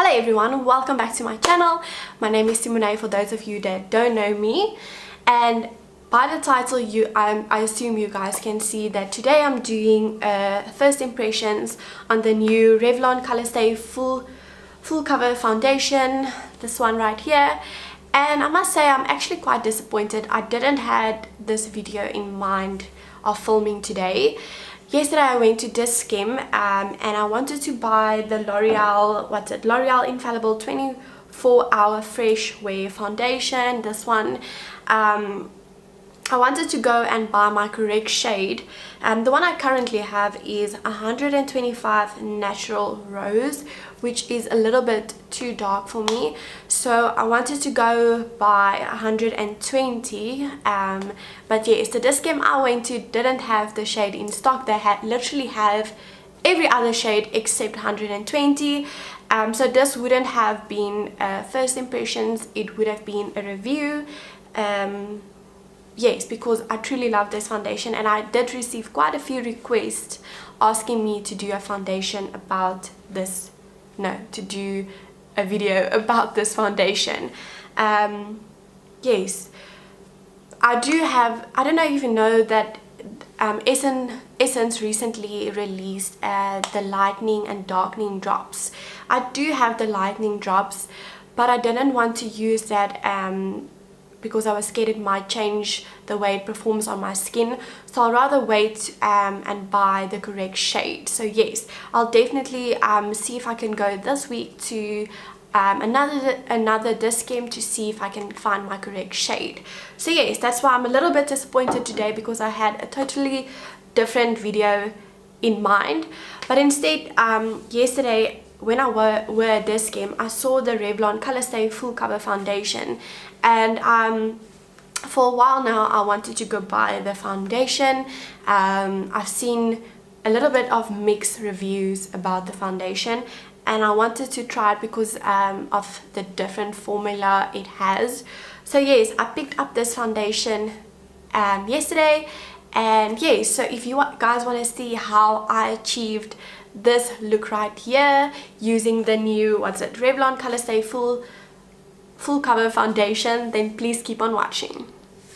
Hello everyone, welcome back to my channel. My name is Simone for those of you that don't know me, and by the title I assume you guys can see that today I'm doing first impressions on the new Revlon Colorstay full cover foundation, this one right here. And I must say I'm actually quite disappointed. I didn't had this video in mind of filming today. Yesterday I went to Diskim and I wanted to buy the L'Oreal Infallible 24-hour fresh wear foundation, this one. I wanted to go and buy my correct shade. The one I currently have is 125 Natural Rose, which is a little bit too dark for me, so I wanted to go buy 120. But yes, the Diskim I went to didn't have the shade in stock. They literally have every other shade except 120. So this wouldn't have been first impressions, it would have been a review. Yes, because I truly love this foundation, and I did receive quite a few requests asking me to do a foundation about this, to do a video about this foundation. Yes, I do have, I don't know if you know that Essence recently released the lightening and darkening drops. I do have the lightening drops, but I didn't want to use that because I was scared it might change the way it performs on my skin, so I'll rather wait and buy the correct shade. So yes, I'll definitely see if I can go this week to another Diskim to see if I can find my correct shade. So yes, that's why I'm a little bit disappointed today, because I had a totally different video in mind. But instead, yesterday when I were at Diskim, I saw the Revlon Colorstay full cover foundation, and for a while now I wanted to go buy the foundation. I've seen a little bit of mixed reviews about the foundation, and I wanted to try it because of the different formula it has. So yes, I picked up this foundation yesterday, and yes, so if you guys want to see how I achieved this look right here using the new Revlon Colorstay full cover foundation, then please keep on watching.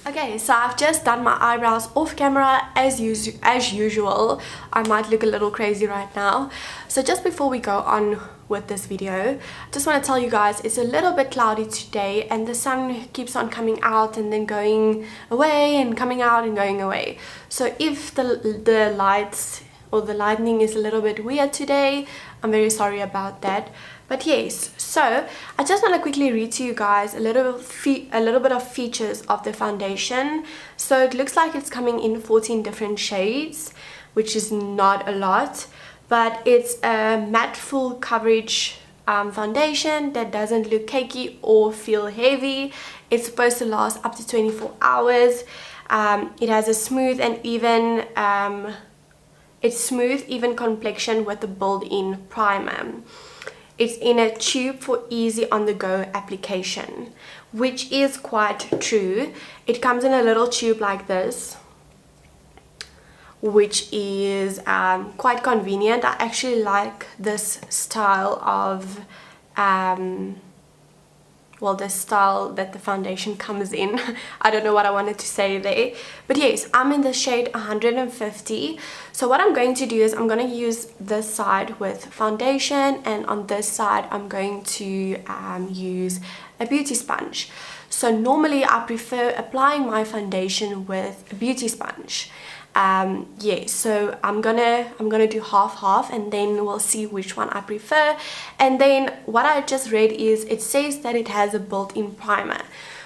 Okay, so I've just done my eyebrows off camera as usual. I might look a little crazy right now. So just before we go on with this video, I just want to tell you guys it's a little bit cloudy today, and the sun keeps on coming out and then going away and coming out and going away. So if the lights or the lightning is a little bit weird today, I'm very sorry about that. But yes, so I just want to quickly read to you guys a little bit of features of the foundation. So it looks like it's coming in 14 different shades, which is not a lot, but it's a matte full coverage foundation that doesn't look cakey or feel heavy. It's supposed to last up to 24 hours. It has a smooth and even even complexion with a built-in primer. It's in a tube for easy on-the-go application, which is quite true. It comes in a little tube like this, which is quite convenient. I actually like this style of the style that the foundation comes in. I don't know what I wanted to say there, but yes, I'm in the shade 150. So what I'm going to do is I'm going to use this side with foundation, and on this side I'm going to use a beauty sponge. So normally I prefer applying my foundation with a beauty sponge. Yes, so I'm gonna do half, and then we'll see which one I prefer. And then what I just read is it says that it has a built-in primer.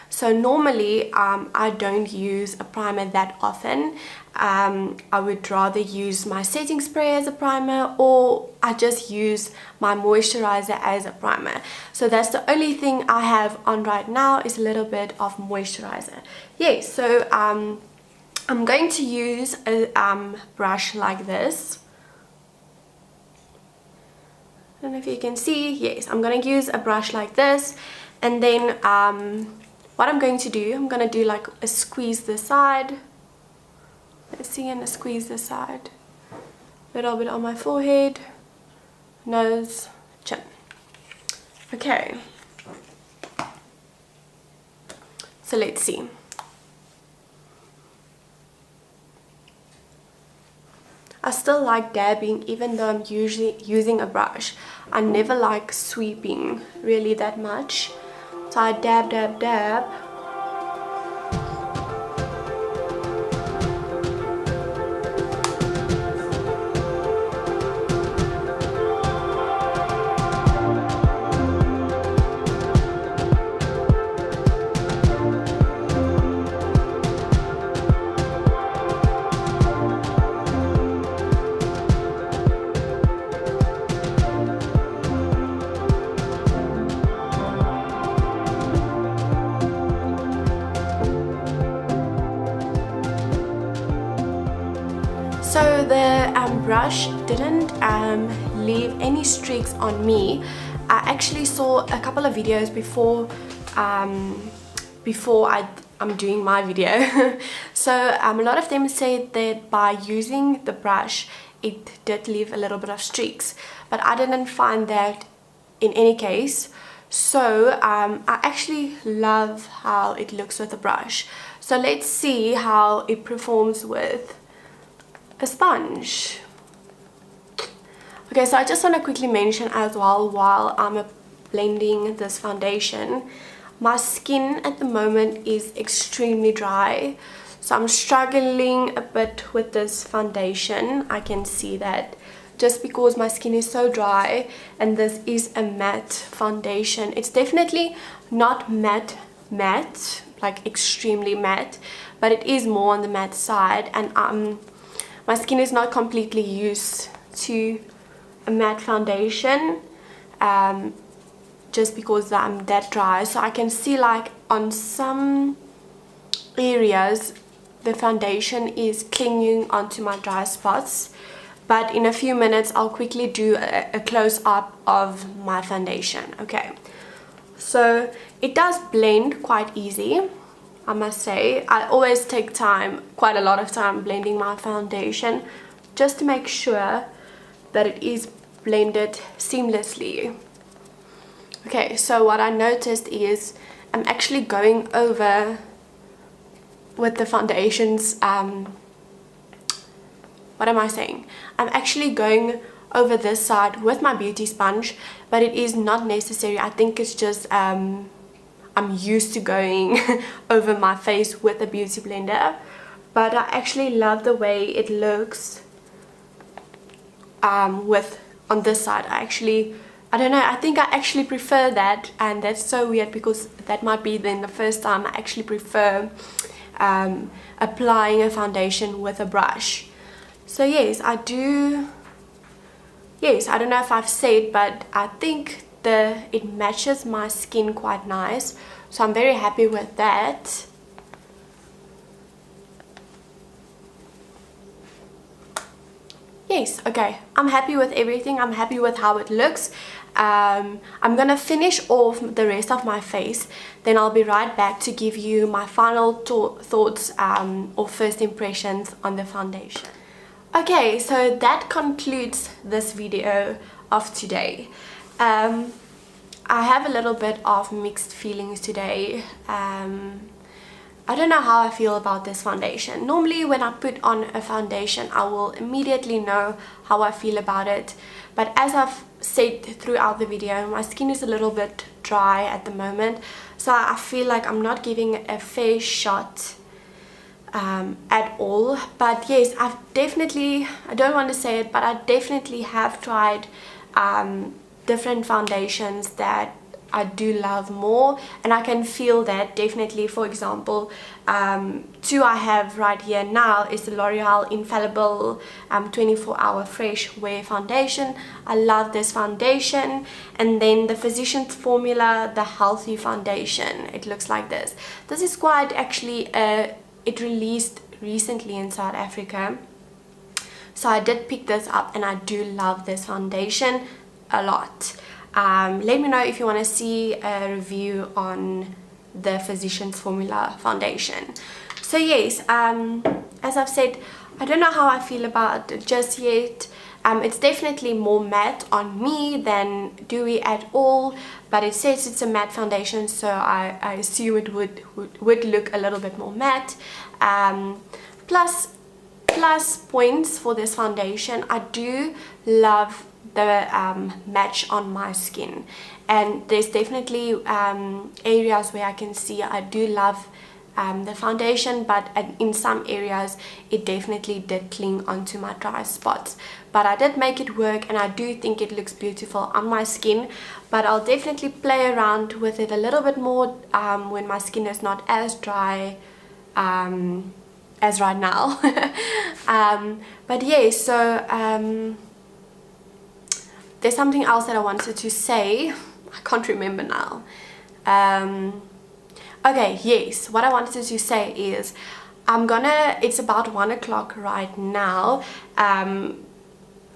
So normally I don't use a primer that often. I would rather use my setting spray as a primer, or I just use my moisturizer as a primer. So that's the only thing I have on right now, is a little bit of moisturizer. Yes, so I'm going to use a brush like this. I don't know if you can see. Yes, I'm going to use a brush like this, and then what I'm going to do, I'm going to do like a squeeze this side. Let's see, and a squeeze this side. A little bit on my forehead, nose, chin. Okay, so let's see. I still like dabbing even though I'm usually using a brush. I never like sweeping really that much. So I dab, dab, dab. So the brush didn't leave any streaks on me. I actually saw a couple of videos before I'm doing my video. So a lot of them said that by using the brush it did leave a little bit of streaks, but I didn't find that in any case. So I actually love how it looks with the brush. So let's see how it performs with a sponge. Okay, so I just want to quickly mention as well, while I'm blending this foundation, my skin at the moment is extremely dry, so I'm struggling a bit with this foundation. I can see that just because my skin is so dry, and this is a matte foundation. It's definitely not matte like extremely matte, but it is more on the matte side, and my skin is not completely used to a matte foundation, just because I'm that dry. So I can see like on some areas the foundation is clinging onto my dry spots, but in a few minutes I'll quickly do a close-up of my foundation. Okay, so it does blend quite easy, I must say. I always take time, quite a lot of time, blending my foundation just to make sure that it is blended seamlessly. Okay, so what I noticed is I'm actually going over with the foundations, what am I saying? I'm actually going over this side with my beauty sponge, but it is not necessary. I think it's just I'm used to going over my face with a beauty blender, but I actually love the way it looks on this side. I don't know, I think I actually prefer that, and that's so weird because that might be then the first time I actually prefer applying a foundation with a brush. So yes, I do. Yes, I don't know if I've said, but I think it matches my skin quite nice, so I'm very happy with that. Yes, okay, I'm happy with everything. I'm happy with how it looks. I'm gonna finish off the rest of my face, then I'll be right back to give you my final thoughts or first impressions on the foundation. Okay, so that concludes this video of today. I have a little bit of mixed feelings today. I don't know how I feel about this foundation. Normally when I put on a foundation I will immediately know how I feel about it, but as I've said throughout the video, my skin is a little bit dry at the moment, so I feel like I'm not giving it a fair shot at all. But yes, I've definitely, I don't want to say it, but I definitely have tried different foundations that I do love more, and I can feel that definitely. For example, two I have right here now is the L'Oreal Infallible 24-hour fresh wear foundation. I love this foundation. And then the Physicians Formula, the healthy foundation. It looks like this. This is quite actually it released recently in South Africa, so I did pick this up, and I do love this foundation a lot. Let me know if you want to see a review on the Physicians Formula foundation. So yes, as I've said, I don't know how I feel about it just yet. It's definitely more matte on me than dewy at all, but it says it's a matte foundation, so I assume it would look a little bit more matte. Plus points for this foundation, I do love the match on my skin, and there's definitely areas where I can see I do love the foundation, but in some areas it definitely did cling onto my dry spots, but I did make it work, and I do think it looks beautiful on my skin. But I'll definitely play around with it a little bit more when my skin is not as dry as right now. But yeah, so there's something else that I wanted to say. I can't remember now. Okay, yes, what I wanted to say is it's about 1 o'clock right now.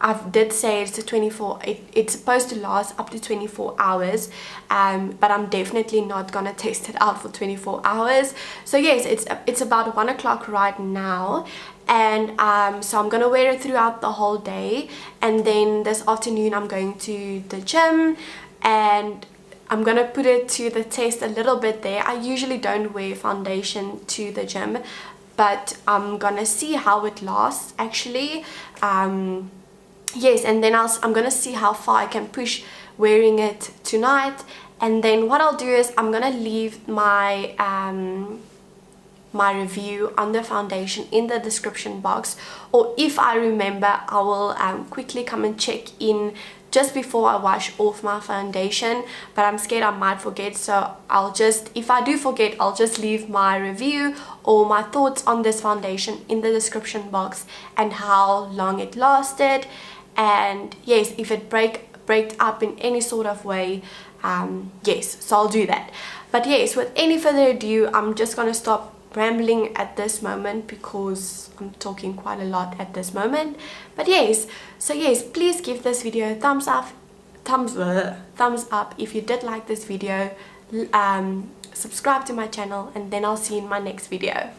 I did say it's it's supposed to last up to 24 hours, but I'm definitely not gonna test it out for 24 hours. So yes, it's about 1 o'clock right now, and so I'm gonna wear it throughout the whole day, and then this afternoon I'm going to the gym, and I'm gonna put it to the test a little bit there. I usually don't wear foundation to the gym, but I'm gonna see how it lasts actually. Yes, and then I'm gonna see how far I can push wearing it tonight, and then what I'll do is I'm gonna leave my my review on the foundation in the description box, or if I remember I will quickly come and check in just before I wash off my foundation, but I'm scared I might forget, so if I do forget, I'll just leave my review or my thoughts on this foundation in the description box and how long it lasted. And yes, if it break up in any sort of way, yes, so I'll do that. But yes, with any further ado, I'm just gonna stop rambling at this moment because I'm talking quite a lot at this moment. But yes, so yes, please give this video a thumbs up if you did like this video. Subscribe to my channel, and then I'll see you in my next video.